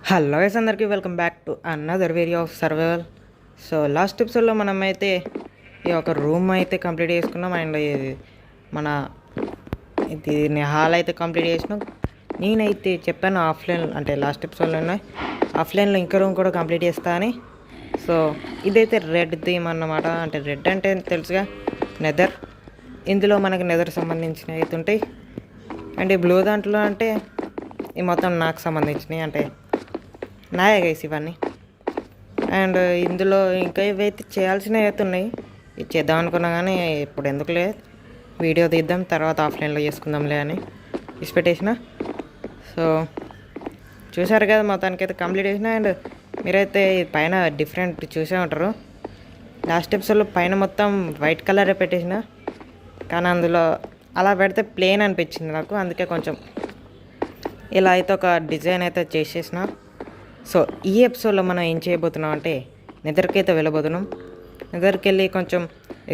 Hello guys, అందరికీ welcome back to another video of survival. So last ఎపిసోడ్లో మనమైతే ఈ ఒక రూమ్ అయితే కంప్లీట్ చేసుకున్నాం. అండ్ ఇది మన దీన్ని హాల్ అయితే కంప్లీట్ చేసినాం. నేనైతే చెప్పాను ఆఫ్లైన్, అంటే లాస్ట్ ఎపిసోడ్లోనే ఆఫ్లైన్లో ఇంకో రూమ్ కూడా కంప్లీట్ చేస్తా అని. సో ఇదైతే రెడ్ థీమ్ అన్నమాట. అంటే రెడ్ అంటే తెలుసుగా, నెదర్. ఇందులో మనకి నెదర్ సంబంధించినవి అయితే ఉంటాయి. అండ్ ఈ బ్లూ దాంట్లో అంటే ఈ మొత్తం నాకు సంబంధించినవి, అంటే నాయే గైస్ ఇవన్నీ. అండ్ ఇందులో ఇంకా ఇవైతే చేయాల్సినవి అయితే ఉన్నాయి. ఇది చేద్దాం అనుకున్నా కానీ ఇప్పుడు ఎందుకులే, వీడియో తీద్దాం తర్వాత ఆఫ్లైన్లో చేసుకుందాంలే అని ఇచ్చిపెట్టేసిన. సో చూసారు కదా, మొత్తానికైతే కంప్లీట్ చేసిన. అండ్ మీరైతే పైన డిఫరెంట్ చూసే ఉంటారు. లాస్ట్ ఎపిసోడ్లో పైన మొత్తం వైట్ కలరే పెట్టేసిన, కానీ అందులో అలా పెడితే ప్లెయిన్ అనిపించింది నాకు. అందుకే కొంచెం ఇలా అయితే ఒక డిజైన్ అయితే చేసేసిన. సో ఈ ఎపిసోడ్లో మనం ఏం చేయబోతున్నాం అంటే నిద్రకి అయితే వెళ్ళబోతున్నాం. నిద్రకి వెళ్ళి కొంచెం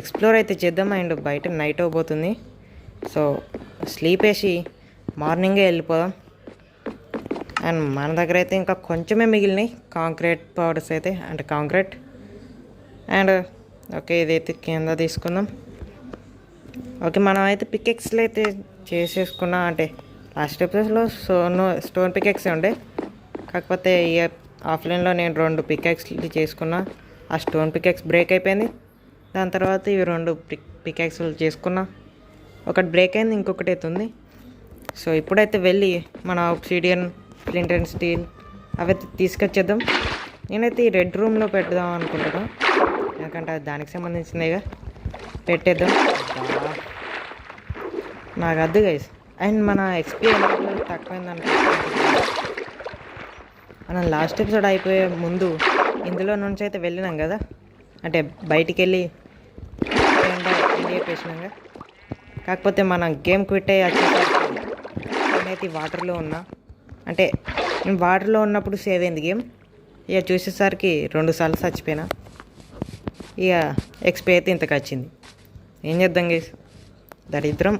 ఎక్స్ప్లోర్ అయితే చేద్దాం. అండ్ బయట నైట్ అవబోతుంది. సో స్లీప్ వేసి మార్నింగే వెళ్ళిపోదాం. అండ్ మన దగ్గర అయితే ఇంకా కొంచెమే మిగిలినాయి కాంక్రీట్ పౌడర్స్ అయితే, అంటే కాంక్రీట్. అండ్ ఓకే, ఇదైతే కింద తీసుకుందాం. ఓకే, మనం అయితే పికెక్స్లు అయితే చేసేసుకున్నాం. అంటే లాస్ట్ ఎపిసోడ్లో స్టోన్ పికెక్సే ఉండే, కాకపోతే ఈ ఆఫ్లైన్లో నేను 2 పికాక్స్లు చేసుకున్నా. ఆ స్టోన్ పికాక్స్ బ్రేక్ అయిపోయింది. దాని తర్వాత ఇవి 2 పికాక్స్లు చేసుకున్నా. ఒకటి బ్రేక్ అయింది, ఇంకొకటి అవుతుంది. సో ఇప్పుడైతే వెళ్ళి మన ఆబ్సిడియన్, ఫ్లింట్ అండ్ స్టీల్ అవైతే తీసుకొచ్చేద్దాం. నేనైతే ఈ రెడ్ రూమ్లో పెడదాం అనుకుంటున్నాను, ఎందుకంటే అది దానికి సంబంధించినవిగా పెట్టేద్దాం. నాకు అద్దు గైస్. అండ్ మన ఎక్స్పీరియన్స్ తక్కువైందనుకుంటున్నాను. మనం లాస్ట్ ఎపిసోడ్ అయిపోయే ముందు ఇందులో నుంచి అయితే వెళ్ళినాం కదా, అంటే బయటికి వెళ్ళి ఎండ్ అయిపోయినాక. కాకపోతే మన గేమ్ క్విట్ అయ్యి వచ్చేసరికి నేనైతే వాటర్లో ఉన్నా. అంటే నేను వాటర్లో ఉన్నప్పుడు సేవ్ అయింది గేమ్. ఇక చూసేసరికి 2 సార్లు చచ్చిపోయినా. ఇక ఎక్స్పీ అయితే ఇంతకు వచ్చింది. ఏం చేద్దాం గేస్, దరిద్రం.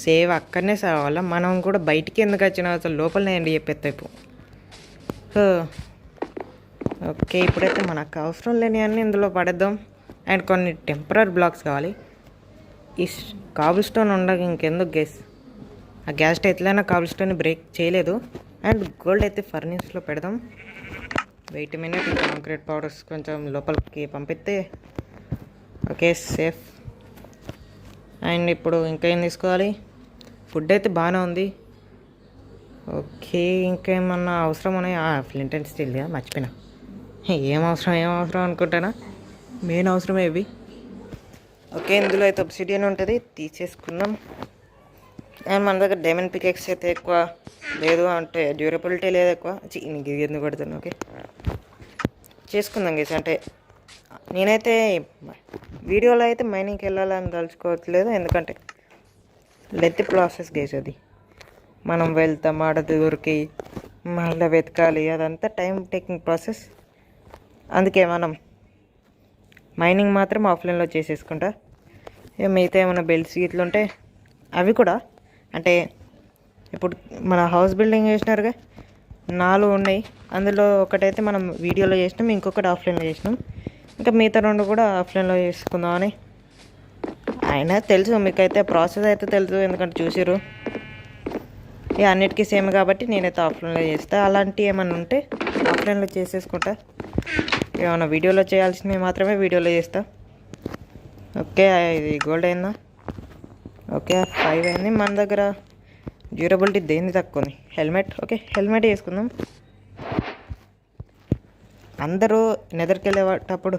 సేవ్ అక్కడనే సేవ్ అవ్వాలి. మనం కూడా బయటికి ఎందుకు వచ్చినా, అసలు లోపలనే ఎండి చెప్పేస్తాయి. ఓకే, ఇప్పుడైతే మనకు అవసరం లేని అన్నీ ఇందులో పడేద్దాం. అండ్ కొన్ని టెంపరీ బ్లాక్స్ కావాలి. ఈ కాబుల్ స్టోన్ ఉండగా ఇంకెందుకు గేస్, ఆ గ్యాస్ ఎట్లయినా కాబుల్ స్టోన్ బ్రేక్ చేయలేదు. అండ్ గోల్డ్ అయితే ఫర్నిష్లో పెడదాం. వెయిట్ మినిట్, కాంక్రీట్ పౌడర్స్ కొంచెం లోపలికి పంపిస్తే ఓకే సేఫ్. అండ్ ఇప్పుడు ఇంకా ఏం తీసుకోవాలి, ఫుడ్ అయితే బాగానే ఉంది. ఓకే, ఇంకేమన్నా అవసరం ఉన్నాయి? ఫ్లింట్ అండ్ స్టీల్గా మర్చిపోయినా. ఏం అవసరం అనుకుంటానా, మెయిన్ అవసరమే ఇవి. ఓకే, ఇందులో అయితే ఒబ్సిడియన్ ఉంటుంది, తీసేసుకుందాం. అండ్ మన దగ్గర డైమండ్ పికెక్స్ అయితే ఎక్కువ లేదు, అంటే డ్యూరబిలిటీ లేదు ఎక్కువ. నీకు ఎందుకు కొడుతాను. ఓకే, చేసుకుందాం గేస్. అంటే నేనైతే వీడియోలో అయితే మైనింగ్కి వెళ్ళాలని తలుచుకోవట్లేదు, ఎందుకంటే లెంత్ ప్రాసెస్ గేస్ అది. మనం వెళ్తాం, ఆడ దొరికి మళ్ళీ వెతకాలి, అదంతా టైం టేకింగ్ ప్రాసెస్. అందుకే మనం మైనింగ్ మాత్రం ఆఫ్లైన్లో చేసేసుకుంటా. ఇక మిగతా ఏమైనా బెల్ట్స్ ఇట్లా ఉంటే అవి కూడా, అంటే ఇప్పుడు మన హౌస్ బిల్డింగ్ చేసినారుగా 4 ఉన్నాయి. అందులో ఒకటైతే మనం వీడియోలో చేసినాం, ఇంకొకటి ఆఫ్లైన్లో చేసినాం. ఇంకా మిగతా 2 కూడా ఆఫ్లైన్లో చేసుకుందామని. అయినా తెలుసు మీకైతే ప్రాసెస్ అయితే తెలుసు, ఎందుకంటే చూసిరు. ఇక అన్నిటికీ సేమ్ కాబట్టి నేనైతే ఆఫ్లైన్లో చేస్తాను. అలాంటివి ఏమైనా ఉంటే ఆఫ్లైన్లో చేసేసుకుంటా. ఏమైనా వీడియోలో చేయాల్సినవి మాత్రమే వీడియోలో చేస్తా. ఓకే, ఇది గోల్డ్ అయిందా? ఓకే, 5 అయింది. మన దగ్గర డ్యూరబిలిటీ దేన్ని తక్కువ ఉంది, హెల్మెట్. ఓకే, హెల్మెట్ వేసుకుందాం. అందరూ నెదర్కి వెళ్ళేటప్పుడు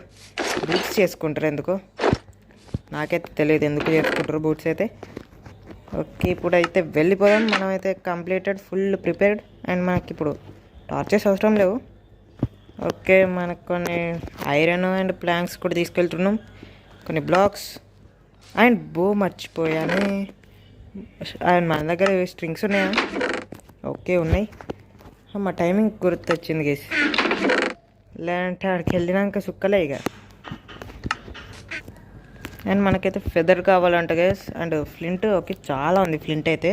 బూట్స్ చేసుకుంటారు, ఎందుకు నాకైతే తెలియదు ఎందుకు చేసుకుంటారు బూట్స్ అయితే. ఓకే, ఇప్పుడు అయితే వెళ్ళిపోదాం. మనమైతే కంప్లీటెడ్, ఫుల్ ప్రిపేర్డ్. అండ్ మనకి ఇప్పుడు టార్చెస్ అవసరం లేవు. ఓకే, మనకు కొన్ని ఐరన్ అండ్ ప్లాంక్స్ కూడా తీసుకెళ్తున్నాం, కొన్ని బ్లాక్స్ అండ్ బో మర్చిపోయాను. అండ్ మన దగ్గర స్ట్రింగ్స్ ఉన్నాయా? ఓకే ఉన్నాయి. మా టైమింగ్ గుర్తొచ్చింది గేస్, లేదంటే ఆడికి వెళ్ళినాక సుక్కలే ఇక. అండ్ మనకైతే ఫెదర్ కావాలంట గైస్. అండ్ ఫ్లింట్, ఓకే చాలా ఉంది ఫ్లింట్ అయితే.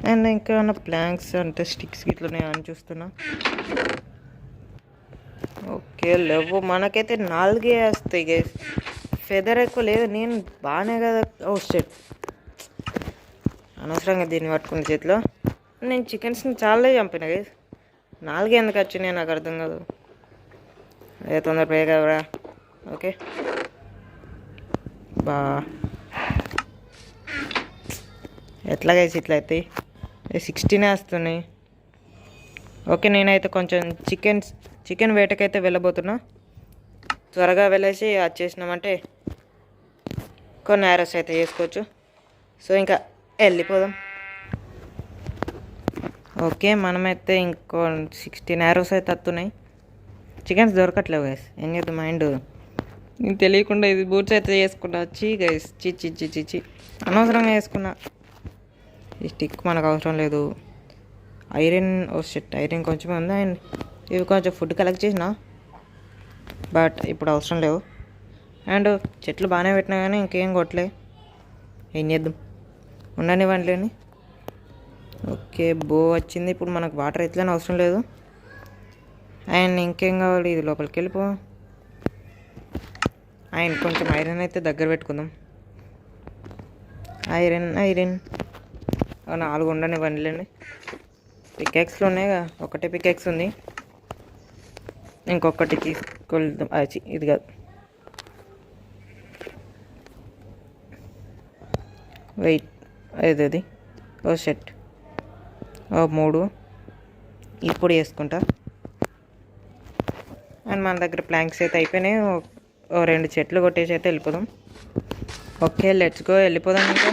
అండ్ ఇంకా ఏమన్నా ప్లాంక్స్ అంటే స్టిక్స్ ఇట్లనే అని చూస్తున్నా. ఓకే లేవు, మనకైతే 4 వస్తాయి గైస్. ఫెదర్ ఎక్కువ లేదు, నేను బాగానే కదా. ఓ షెట్, అనవసరంగా దీన్ని పట్టుకున్న చేతిలో. నేను చికెన్స్ని చాలా చంపిన గైస్, 4 ఎందుకు వచ్చినాయి నాకు అర్థం కాదు. అదే తొందర పే కదా. ఓకే బా, ఎట్లా గైస్ ఇట్లా అవుతాయి? 16 వస్తున్నాయి. ఓకే నేనైతే కొంచెం చికెన్ వేటకైతే వెళ్ళబోతున్నా. త్వరగా వెళ్ళేసి వచ్చేసినామంటే కొన్ని యారోస్ అయితే వేసుకోవచ్చు. సో ఇంకా వెళ్ళిపోదాం. ఓకే మనమైతే ఇంకో 16 యారోస్ అయితే వస్తున్నాయి. చికెన్స్ దొరకట్లేవు గైస్, ఏం చేద్దాం. మైండ్ నీకు తెలియకుండా ఇది బూట్స్ అయితే వేసుకున్నా. గైస్ చి అనవసరంగా వేసుకున్నా. ఈ స్టిక్ మనకు అవసరం లేదు. ఐరన్, ఓ షిట్, ఐరన్ కొంచెం ఉంది. అండ్ ఇవి కొంచెం ఫుడ్ కలెక్ట్ చేసిన, బట్ ఇప్పుడు అవసరం లేవు. అండ్ చెట్లు బాగానే పెట్టినా కానీ ఇంకేం కొట్టలే. ఏం చేద్దాం, ఉండనివ్వండిలేని. ఓకే బో వచ్చింది. ఇప్పుడు మనకు వాటర్ ఎట్లనే అవసరం లేదు. అండ్ ఇంకేం కావాలి, ఇది లోపలికి వెళ్ళిపో. అండ్ కొంచెం ఐరన్ అయితే దగ్గర పెట్టుకుందాం. ఐరన్ 4 ఉండనివ్వండిలేండి. పికాక్స్లో ఉన్నాయిగా, ఒకటే పికాక్స్ ఉంది, ఇంకొకటి తీసుకెళ్దాం. ఇది కాదు, వెయిట్, అది ఓ షెట్, 3 ఇప్పుడు వేసుకుంటా. అండ్ మన దగ్గర ప్లాంక్స్ అయితే అయిపోయినాయి. 2 చెట్లు కొట్టేసి అయితే వెళ్ళిపోదాం. ఓకే లెట్స్ గో, వెళ్ళిపోదాం. ఇంకా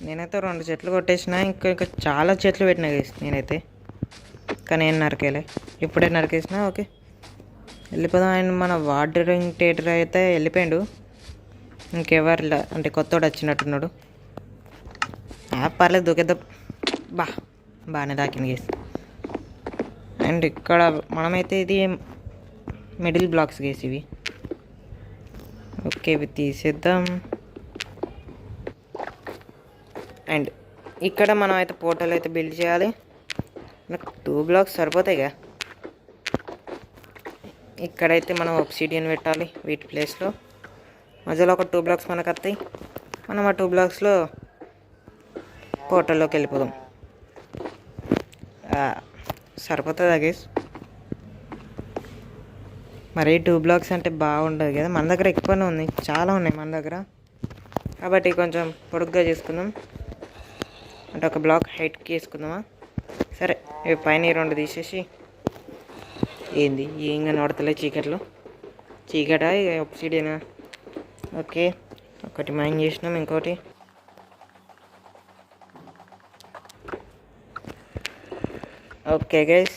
నేనైతే 2 చెట్లు కొట్టేసిన, ఇంకా చాలా చెట్లు పెట్టినా గైస్ నేనైతే, కానీ ఏం నరికేలే, ఇప్పుడే నరికేసిన. ఓకే వెళ్ళిపోదాం. అండ్ మన వాటరింగ్ టేటర్ అయితే వెళ్ళిపోయాడు. ఇంకెవరు అంటే కొత్తోడు వచ్చినట్టున్నాడు. పర్లేదు దూకేద్దాం. బాగానే దాకింది గైస్. అండ్ ఇక్కడ మనమైతే ఇది మిడిల్ బ్లాక్స్ గైస్ ఇవి. ఓకే ఇవి తీసేద్దాం. అండ్ ఇక్కడ మనం అయితే పోర్టల్ అయితే బిల్డ్ చేయాలి. నాకు 2 బ్లాక్స్ సరిపోతాయిగా. ఇక్కడైతే మనం ఒబ్సిడియన్ పెట్టాలి వీటి ప్లేస్లో. మధ్యలో ఒక 2 బ్లాక్స్ మనకు వస్తాయి. మనం ఆ 2 బ్లాక్స్లో పోర్టల్లోకి వెళ్ళిపోదాం. సరిపోతుందా గైస్? మరి 2 బ్లాక్స్ అంటే బాగుండదు కదా. మన దగ్గర ఎక్కువనే ఉంది, చాలా ఉన్నాయి మన దగ్గర, కాబట్టి కొంచెం పొడుగ్గా చేసుకుందాం. అంటే ఒక బ్లాక్ హైట్కి వేసుకుందామా? సరే ఇవి పైన 2 తీసేసి. ఏంది ఏంగా నడతలే చీకట్లో? చీకటా ఒబ్సిడియనా? ఓకే ఒకటి మైన్ చేసినాం, ఇంకోటి ఓకే గైస్.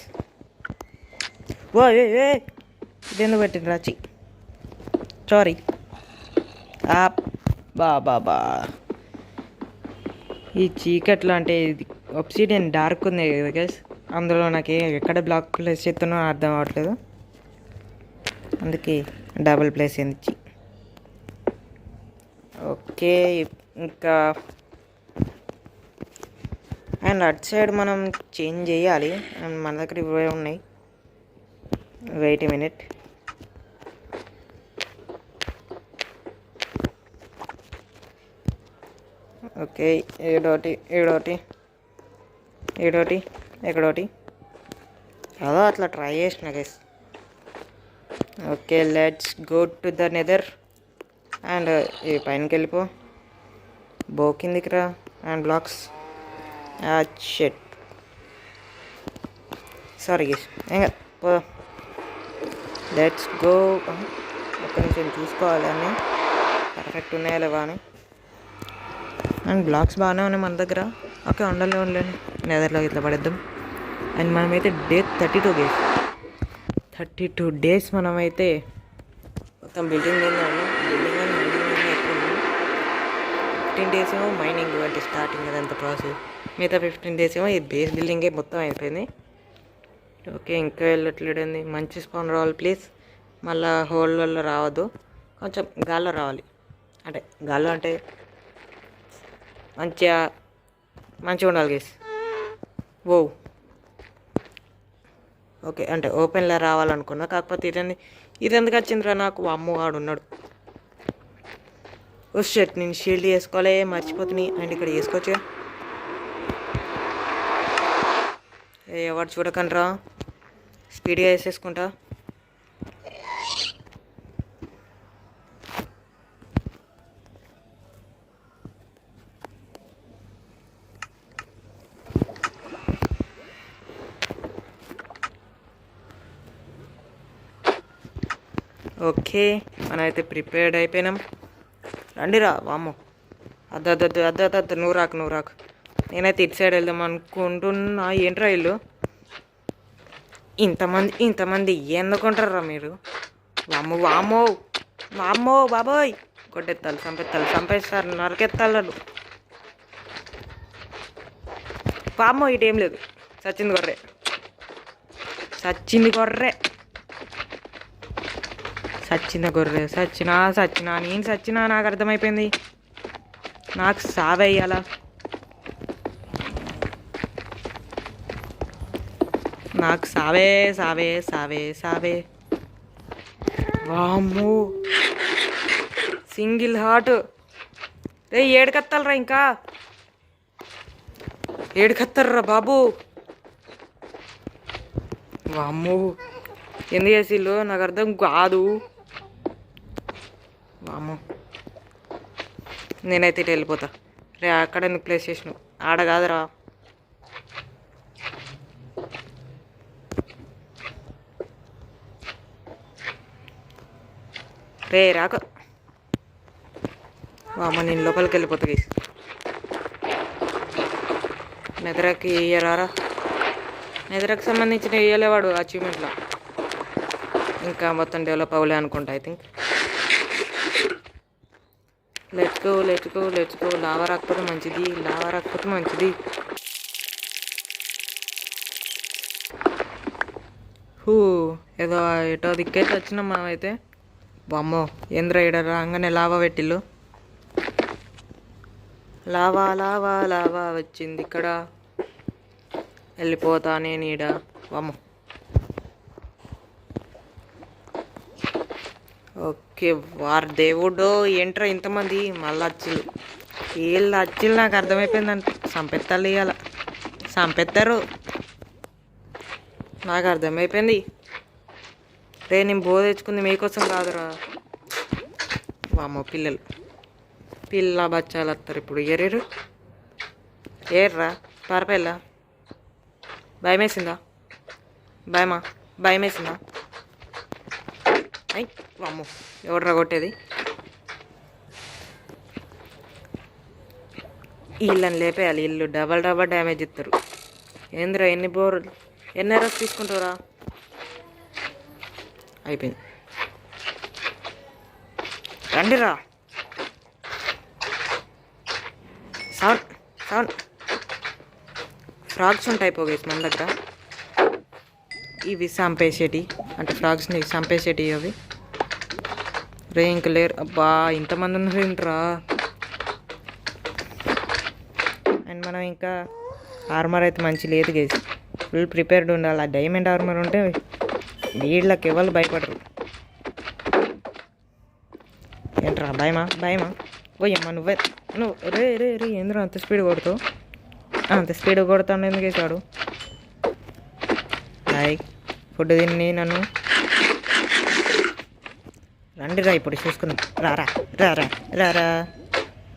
ఓ ఇదెందుకు పెట్టింది రాచి? సారీ. బా ఈ చీకట్లో అంటే ఇది ఒబ్సిడియన్ డార్క్ ఉంది కదా గైస్, అందులో నాకు ఎక్కడ బ్లాక్ ప్లేస్ చేస్తున్నా అర్థం అవ్వట్లేదు, అందుకే డబుల్ ప్లేస్ అయింది. ఓకే ఇంకా అండ్ అటు సైడ్ మనం చేంజ్ చేయాలి. అండ్ మన దగ్గర ఇవే ఉన్నాయి. Wait a minute. ఓకే ఏడోటి ఎక్కడోటి అదో అట్లా ట్రై చేసిన guys. Okay let's go to the Nether. And ఈ పైనకి వెళ్ళిపో, బో కిందికి రా. And blocks shit, sorry guys, ఇంకా పోదాం. Let's go. ఒక్క నిమిషం చూసుకోవాలి అన్నీ పర్ఫెక్ట్ ఉన్నాయా లేవా అని. అండ్ బ్లాక్స్ బాగానే ఉన్నాయి మన దగ్గర. ఓకే ఉండలేండి, నెదర్లో ఇట్లా పడేద్దాం. అండ్ మనమైతే డే 32 గేస్, 32 డేస్ మనమైతే మొత్తం బిల్డింగ్ ఎక్కువ 15 డేస్ ఏమో మైనింగ్ అంటే స్టార్టింగ్ అదంతా ప్రాసెస్, మిగతా 15 డేస్ ఏమో ఈ బేస్ బిల్డింగే మొత్తం అయిపోయింది. ఓకే ఇంకా వెళ్ళట్లేదండి. మంచి స్పాన్ రావాలి ప్లీజ్. మళ్ళీ హోల్లలో రావద్దు, కొంచెం గాల్లో రావాలి. అంటే గాల్లో అంటే మంచిగా మంచిగా ఉండాలి గేస్. ఓ ఓకే, అంటే ఓపెన్లో రావాలనుకున్నా, కాకపోతే ఇది ఎందుకు వచ్చిందిరా నాకు. అమ్మ వాడు ఉన్నాడు. ఓ షర్ట్, నేను షీల్డ్ వేసుకోలే, మర్చిపోతున్నాయి. అండ్ ఇక్కడ వేసుకోవచ్చుగా. ఎవరు చూడకండ్రా, స్పీడ్గా వేసేసుకుంటా. ఓకే, మనమైతే ప్రిపేర్డ్ అయిపోయినాం. రండిరా. వామ్మో, అద్దు నువ్వు రాకు. నేనైతే ఇటు సైడ్ వెళ్దాం అనుకుంటున్నా. ఏంట్రా ఇల్లు ఇంతమంది ఎందుకుంటారా మీరు? వామ్మో బాబోయ్, కొట్టెత్తాలి, చంపేస్తారు, నరకెత్తాలు. వామ్మో, ఇటేం లేదు. సచ్చింది గొర్రె. నేను సచ్చినా నాకు అర్థమైపోయింది. నాకు సావేయాలా? నాకు సావే. వామ్మో, సింగిల్ హార్ట్. రే, ఏడుకత్తాలరా, ఇంకా ఏడుకత్తారా బాబు. వామ్మో, ఎందుకు చేసిళ్ళు నాకు అర్థం కాదు. వామ్మో, నేనైతే ఇటు వెళ్ళిపోతా. రే, అక్కడ ఎందుకు ప్లేస్ చేసినావు? ఆడ కాదురా. రే రాక. వామ్మ, నేను లోపలికి వెళ్ళిపోతా. నెదరకి ఇయ్యరారా. నెదరకు సంబంధించిన ఇయ్యలేవాడు అచీవ్మెంట్లో. ఇంకా మొత్తం డెవలప్ అవ్వలే అనుకుంటా. I think. Let's go. Lava రాకపోతే మంచిది. ఏదో ఎటో దిక్కైతే వచ్చినాం మనమైతే. వామ్మో, ఏంద్ర ఈడ రాగానే లావా పెట్టిల్లు. లావా వచ్చింది ఇక్కడ. వెళ్ళిపోతా నేను ఈడ. వామ్మో, ఓకే. వారు దేవుడు, ఏంట్రా ఇంతమంది మళ్ళీ వచ్చిళ్ళు. వీళ్ళు వచ్చిళ్ళు నాకు అర్థమైపోయిందంట. చంపెత్తాలి, ఇవాళ చంపెత్తారు. నాకు అర్థమైపోయింది. రే, నేను బో తెచ్చుకుంది మీకోసం కాదురా. వామ్మో, పిల్ల బచ్చాలు వస్తారు ఇప్పుడు. ఏర్రా పారపెళ్ళా. భయమేసిందా? అయ్ వామ్మో, ఎవడ్రా కొట్టేది? వీళ్ళని లేపేయాలి. ఇల్లు డబల్ డ్యామేజ్ ఇస్తారు. ఏందిరా, ఎన్ని ఎర్రస్ తీసుకుంటారా? అయిపోయింది. రండిరా. సౌండ్ ఫ్రాగ్స్ ఉంటాయి పోగేసి మన దగ్గర. ఇవి చంపేసేటి, అంటే ఫ్రాగ్స్ని చంపేసేటి అవి. రే, ఇంక లేరు. అబ్బా, ఇంతమంది ఉన్నారు ఏంట్రా. అండ్ మనం ఇంకా ఆర్మర్ అయితే మంచి లేదు గేసి. ఫుల్ ప్రిపేర్డ్ ఉండాలి. ఆ డైమండ్ ఆర్మర్ ఉంటే వీళ్ళకి ఎవరు భయపడరు. ఏంట్రా, భయమా? ఓయమ్మా, నువ్వు రే ఏంద్రా అంత స్పీడ్ కొడతావు? అంత స్పీడ్ కొడతాను ఎందుకు వేసాడు? ఫుడ్ తిని నన్ను. రండిరా, ఇప్పుడు చూసుకుందాం. రారా.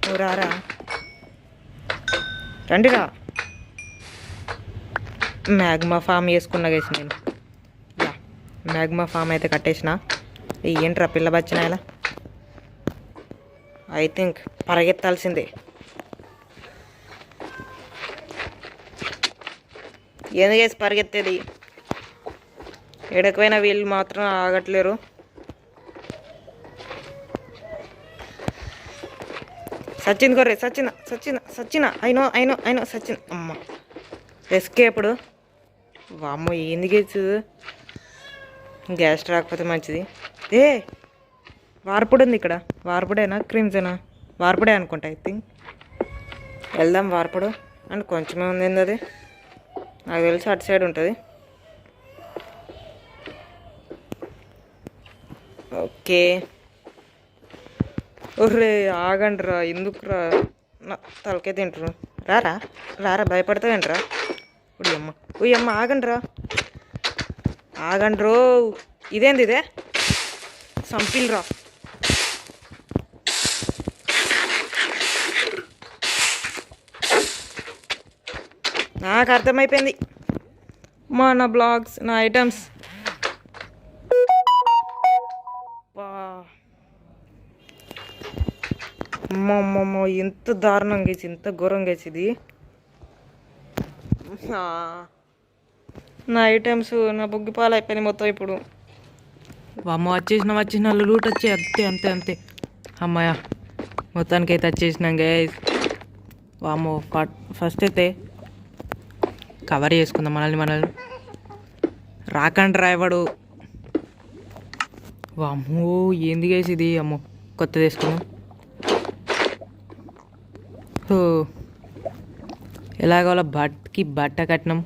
నువ్వు రారా. రండిరా. మ్యాగ్మా ఫామ్ వేసుకున్నా గేసి నేను. మ్యాగ్మా ఫామ్ అయితే కట్టేసిన. ఏంట్రా పిల్ల బచ్చినా ఇలా? I think పరిగెత్తాల్సిందే. ఎందుకేసి పరిగెత్తేది? ఎడకపోయినా వీళ్ళు మాత్రం ఆగట్లేరు. సచిన్ గొర్రె, సచిన అయినో సచిన్. అమ్మ, ఎస్కేప్పుడు. వామ్మో, ఏంది గేసు? గ్యాస్ రాకపోతే మంచిది. వార్పుడు ఉంది ఇక్కడ. వార్పుడేనా క్రీమ్సేనా? వార్పుడే అనుకుంటా. I think. వెళ్దాం వార్పుడు. అండ్ కొంచెమే ఉంది ఏంది అది, నాకు తెలిసి అటు సైడ్ ఉంటుంది. ఓకే. ఒర్రే ఆగండి రా, ఎందుకురా నా తలకే తింటారు. రారా రారా, భయపడతావేంట్రా? ఉయ్యమ్మ ఉయ్యమ్మ, ఆగండి రా, ఆగండి రో. ఇదేంది ఇదే, సంపిల్రా. నాకు అర్థమైపోయింది, నా బ్లాగ్స్, నా ఐటమ్స్. అమ్మమ్మమ్మ, ఎంత దారుణంగా వేసి, ఎంత ఘోరంగా వేసి ఇది. నా ఐటమ్స్, నా బుగ్గి పాలు అయిపోయినాయి మొత్తం ఇప్పుడు. అమ్మ వచ్చేసిన లూట్ వచ్చి అంతే అంతే అంతే. అమ్మాయ మొత్తానికి అయితే వచ్చేసినాం గైస్. వామ్మో, ఫస్ట్ అయితే కవర్ చేసుకుందాం మనల్ని. రాకండి రాయవాడు. వామ్మో ఏంది గైస్ ఇది, అమ్మో కొత్తది వేసుకున్నాం. ఎలాగోలా బట్ట కట్టినాం.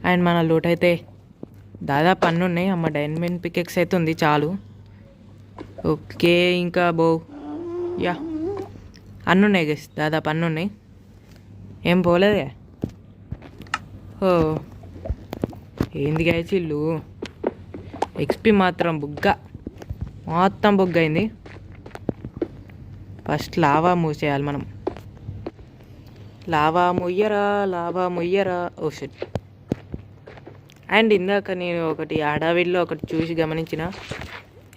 అండ్ మన లూట్ అయితే దాదాపు అన్నీ ఉన్నాయి. అమ్మ డైమండ్ పికెక్స్ అయితే ఉంది చాలు. ఓకే, ఇంకా యా అన్నీ ఉన్నాయి గైస్, దాదాపు అన్నీ ఉన్నాయి, ఏం పోలేదే. ఏంది గైస్ ఇల్లు, ఎక్స్పీ మాత్రం మొత్తం బుగ్గ అయింది. ఫస్ట్ లావా మూసేయాలి మనం. లావా ముయ్యరా. Oh shit. అండ్ ఇందాక నేను ఒకటి అడవిలో ఒకటి చూసి గమనించిన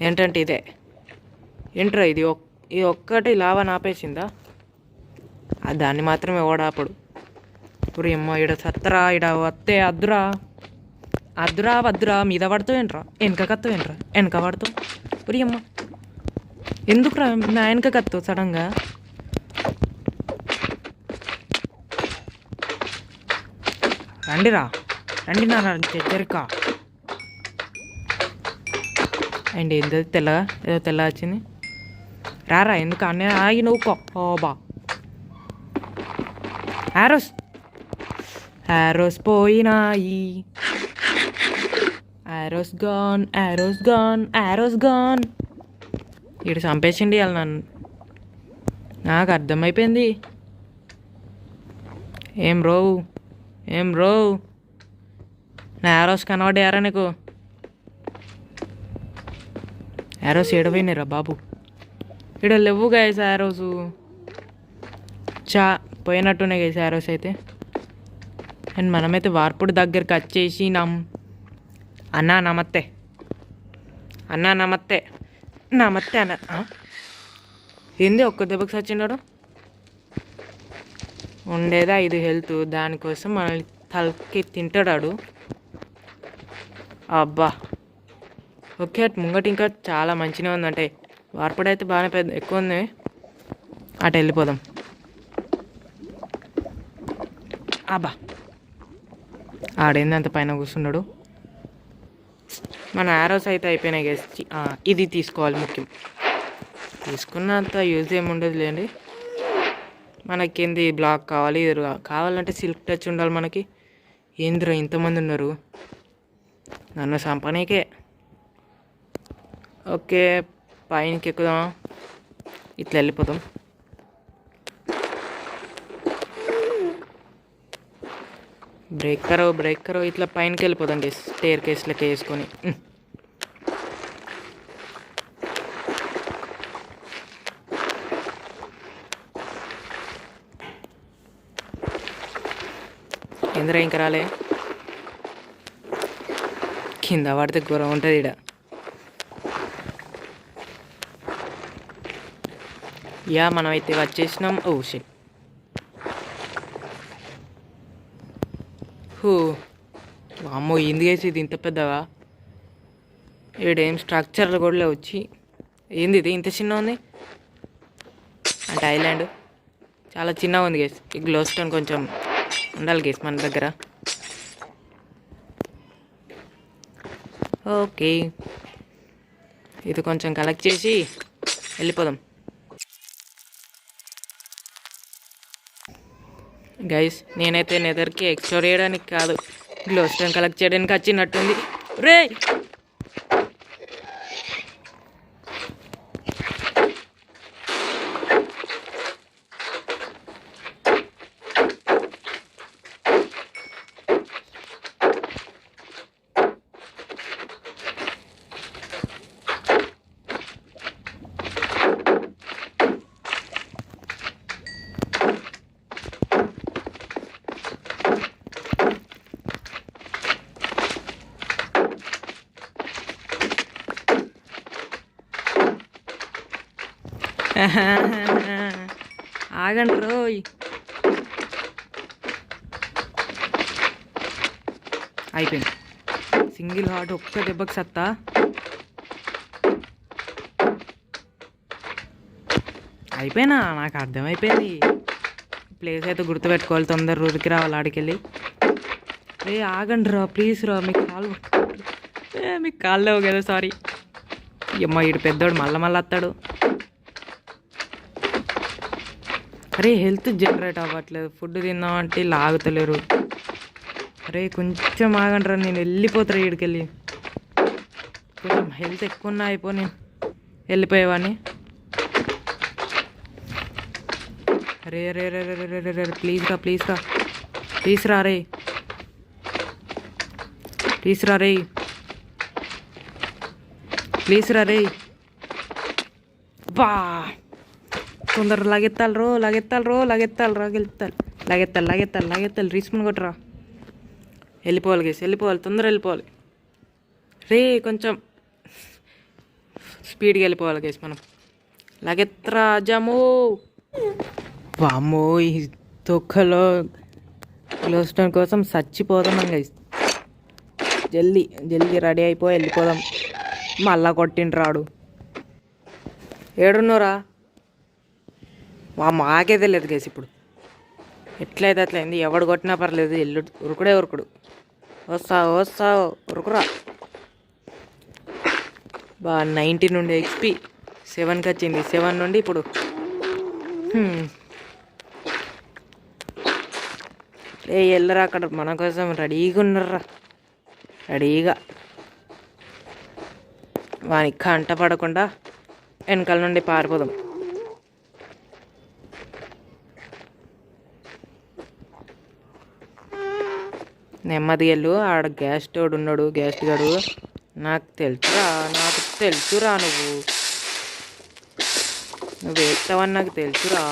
ఏంటంటే ఏంట్రా ఇది ఒక్కటి లావా నాపేసిందా, దాన్ని మాత్రమే ఓడాపడు. ఇప్పుడు అమ్మ ఇడ సత్తరా, ఇడ వస్తే వద్దురా మీద పడతావేంట్రా, వెనక పడతావు. ఇప్పుడు అమ్మ ఎందుకురా నా వెనక కత్తావు సడన్గా. రండి నా దగ్గరకా. అండ్ ఏంటది ఏదో తెల్లగా వచ్చింది. రారా, ఎందుకు అన్నీ ఆగి నువ్వు బా. యారోస్ పోయినాయి. Arrows gone. ఇటు చంపేసిండి వాళ్ళు నన్ను, నాకు అర్థమైపోయింది. ఏం రో నా యారోస్ కనబడ్డారా నీకు? యారోస్ ఏడపోయినారా బాబు? ఇక్కడ లేవు గైస్ యారోస్, పోయినట్టున్నాయి గైస్ యారోస్ అయితే. అండ్ మనమైతే వార్పుడు దగ్గరికి వచ్చేసినాం. అన్నా నమస్తే అన్న. ఏంది ఒక్క దెబ్బకి చచ్చినాడు? ఉండేదా 5 హెల్త్, దానికోసం మనల్ని తలకి తింటాడు. అబ్బా ఓకే, అటు ముంగట ఇంకా చాలా మంచిగా ఉంది. అంటే వార్పుడు అయితే బాగానే ఎక్కువ ఉంది. అటు వెళ్ళిపోదాం. అబ్బా ఆడేంది అంత పైన కూర్చున్నాడు. మన యారోస్ అయితే అయిపోయినాయి గైస్. ఇది తీసుకోవాలి ముఖ్యం. తీసుకున్నంత యూజ్ ఏముండదు లేండి. మనకేంది బ్లాక్ కావాలి, కావాలంటే సిల్క్ టచ్ ఉండాలి మనకి. ఏందిరా ఇంతమంది ఉన్నారు నన్ను చంపనీకే. ఓకే, పైనకి ఎక్కుదాం, ఇట్లా వెళ్ళిపోతాం. బ్రేక్ కరో ఇట్లా పైనకి వెళ్ళిపోతాం గైస్, స్టేర్ కేస్ లెక్క వేసుకొని. ఏందిరా ఇంకా రాలే? కింద పడితే ఘోరం ఉంటుంది ఇక్కడ. మనం అయితే వచ్చేసినాం. Oh shit. అమ్మో ఏంది గైస్ ఇది ఇంత పెద్దగా? ఈడేం స్ట్రక్చర్లు కూడా వచ్చి ఏంది ఇది ఇంత చిన్న ఉంది? అంటే ఐలాండ్ చాలా చిన్నగా ఉంది గైస్. ఈ గ్లో స్టోన్ కొంచెం ఉండాలి గైస్ మన దగ్గర. ఓకే, ఇది కొంచెం కలెక్ట్ చేసి వెళ్ళిపోదాం. గైస్ నేనైతే నెదర్కి ఎక్స్ప్లోర్ చేయడానికి కాదు, గ్లో స్టోన్ కలెక్ట్ చేయడానికి వచ్చినట్టుంది. రే ఆగండి రోయ్. అయిపోయింది సింగిల్ హార్ట్ ఒక్క దెబ్బకి సత్తా. అయిపోయినా నాకు అర్థమైపోయింది. ప్లేస్ అయితే గుర్తుపెట్టుకోవాలి, తొందర ఊరికి రావాలి ఆడికెళ్ళి. ఆగండి రా ప్లీజ్ రా, మీకు కాళ్ళు లేవు కదా, సారీ. అమ్మ ఈడు పెద్దోడు మళ్ళీ వస్తాడు. అరే హెల్త్ జనరేట్ అవ్వట్లేదు, ఫుడ్ తిందామంటే లాగుతలేరు. అరే కొంచెం ఆగండి రా, నేను వెళ్ళిపోతారా ఈడికెళ్ళి. కొంచెం హెల్త్ ఎక్కువ ఉన్నా అయిపో, నేను వెళ్ళిపోయేవాడిని. అరే రే రే రే రే రే రే ప్లీజ్ రా ప్లీజ్ రా ప్లీజ్ రా రే ప్లీజ్ రా రే ప్లీజ్ రా రే. బా తొందర లాగెత్తాలి రీస్మన్ కొట్టరా. వెళ్ళిపోవాలి గేసి, వెళ్ళిపోవాలి, తొందర వెళ్ళిపోవాలి. రే కొంచెం స్పీడ్గా వెళ్ళిపోవాలి గేసి మనం. లాగెత్తరా జాము. వామ్మో ఈ తొక్కలో గ్లో స్టోన్ కోసం చచ్చిపోతున్నాం గైస్. జల్దీ రెడీ అయిపోయి వెళ్ళిపోదాం. మళ్ళా కొట్టిండ్రాడు. ఏడున్నోరా మాకేదే లేదు గేసి. ఇప్పుడు ఎట్లయితే అట్లయింది, ఎవడు కొట్టినా పర్లేదు, ఉరుకుడు. వస్తావు ఉరుకురా. 90 నుండి XP 7కి వచ్చింది, 7 నుండి ఇప్పుడు వెళ్ళరా. అక్కడ మన కోసం రెడీగా ఉన్నారా, రెడీగా. వానికి కంట పడకుండా వెనకాల నుండి పారిపోదాం. నెమ్మదిగా వెళ్ళు. ఆడ గ్యాస్ స్టోడ్ ఉన్నాడు, గ్యాస్ గాడు. నాకు తెలుసురా నువ్వు వేస్తావని నాకు తెలుసురా.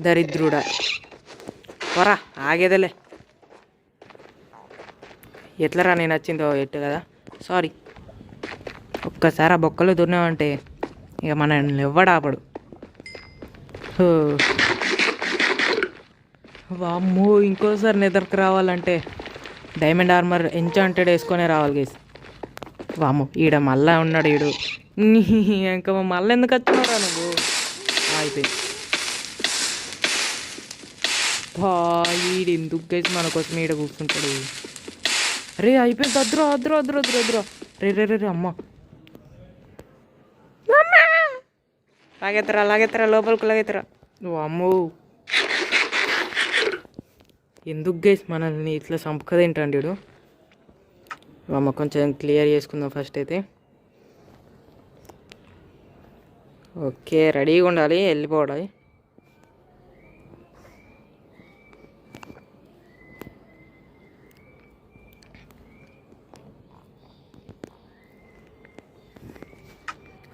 దరిద్రుడా పోరా, ఆగేదలే. ఎట్లరా నేను వచ్చిందో ఎట్టు కదా, సారీ. ఒక్కసారి ఆ బొక్కలు దున్నామంటే ఇక మనల్ని ఎవ్వడాపడు. వామ్మో ఇంకోసారి నిద్రకు రావాలంటే డైమండ్ ఆర్మర్ ఎంచాంటెడ్ వేసుకొనే రావాలి గేసి. వామ్మో ఈడ మళ్ళా ఉన్నాడు ఈడు. ఇంకా మళ్ళీ ఎందుకు వచ్చినారా నువ్వు. అయిపోయింది. ఈడు ఎందుకు గేసి మన కోసం ఈడ కూర్చుంటాడు. రే అయిపోయింది. అద్దురా రే అమ్మ. లాగెత్తరా లోపలికి లాగెత్తరా. అమ్మో ఎందుకు గైస్ మనల్ని ఇట్లా చంపకదేంటండి వీడు. అమ్మ కొంచెం క్లియర్ చేసుకుందాం ఫస్ట్ అయితే. ఓకే రెడీగా ఉండాలి, వెళ్ళిపోవాలి.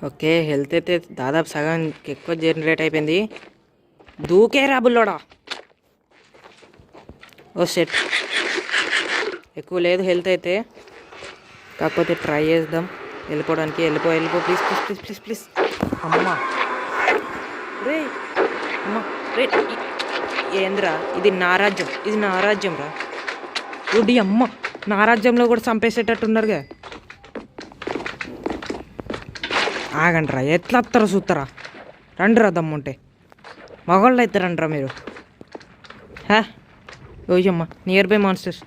ఓకే హెల్త్ అయితే దాదాపు సగం ఎక్కువ జనరేట్ అయిపోయింది. దూకే రా బుల్లోడా. ఓ సెట్ ఎక్కువ లేదు హెల్త్ అయితే, కాకపోతే ట్రై చేద్దాం వెళ్ళిపోవడానికి. వెళ్ళిపో ప్లీజ్. అమ్మా రే ఏంద్రా, ఇది నా రాజ్యం రా. ఉడి అమ్మ, నా రాజ్యంలో కూడా చంపేసేటట్టున్నారుగా. ఆగండి రా, ఎట్లా వస్తారో చూస్తారా. రండిరా దమ్ముంటే, మగవాళ్ళు అయితే రండిరా మీరు. ఓయమ్మ నియర్ బై మాన్స్టర్స్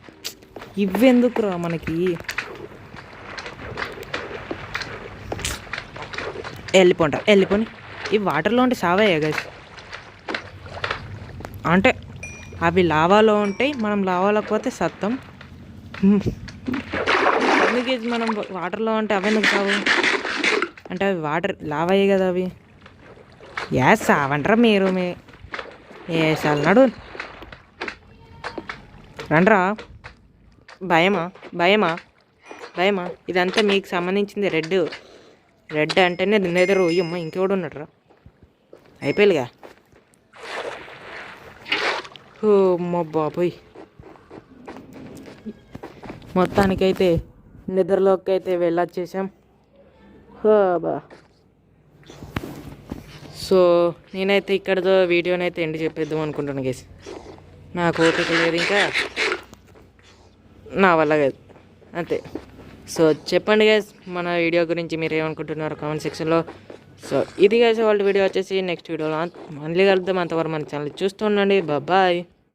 ఇవెందుకురా మనకి. వెళ్ళిపోండి ఈ వాటర్లో ఉంటే సావయ్యా గైస్. అంటే అవి లావాలో ఉంటాయి, మనం లావాలోకి పోతే సత్తం. అందుకే మనం వాటర్లో ఉంటే అవి ఎందుకు సావు? అంటే అవి వాటర్ లావాయి కదా అవి. సావంటారా మీరు? నడు రండ్రా. భయమా భయమా భయమా? ఇదంతా మీకు సంబంధించింది. రెడ్ అంటేనే నిన్నెదరు అమ్మ ఇంకెవడు ఉన్నాడు అయిపోయాలిగా. మా బాబోయ్, మొత్తానికైతే నిద్రలోకి అయితే వెళ్ళొచ్చేసాం. బా. సో నేనైతే ఇక్కడతో వీడియోనైతే ఎండ్ చెప్పేద్దాం అనుకుంటున్నాను గైస్. నాకు ఓపిక లేదు ఇంకా, నా వల్ల కాదు అంతే. సో చెప్పండి గైస్ మన వీడియో గురించి మీరు ఏమనుకుంటున్నారు కామెంట్ సెక్షన్లో. సో ఇది గైస్ వాళ్ళ వీడియో వచ్చేసి నెక్స్ట్ వీడియోలో మళ్ళీ కలుద్దాం. అంతవరకు మన ఛానల్ చూస్తూ ఉండండి. బాయ్.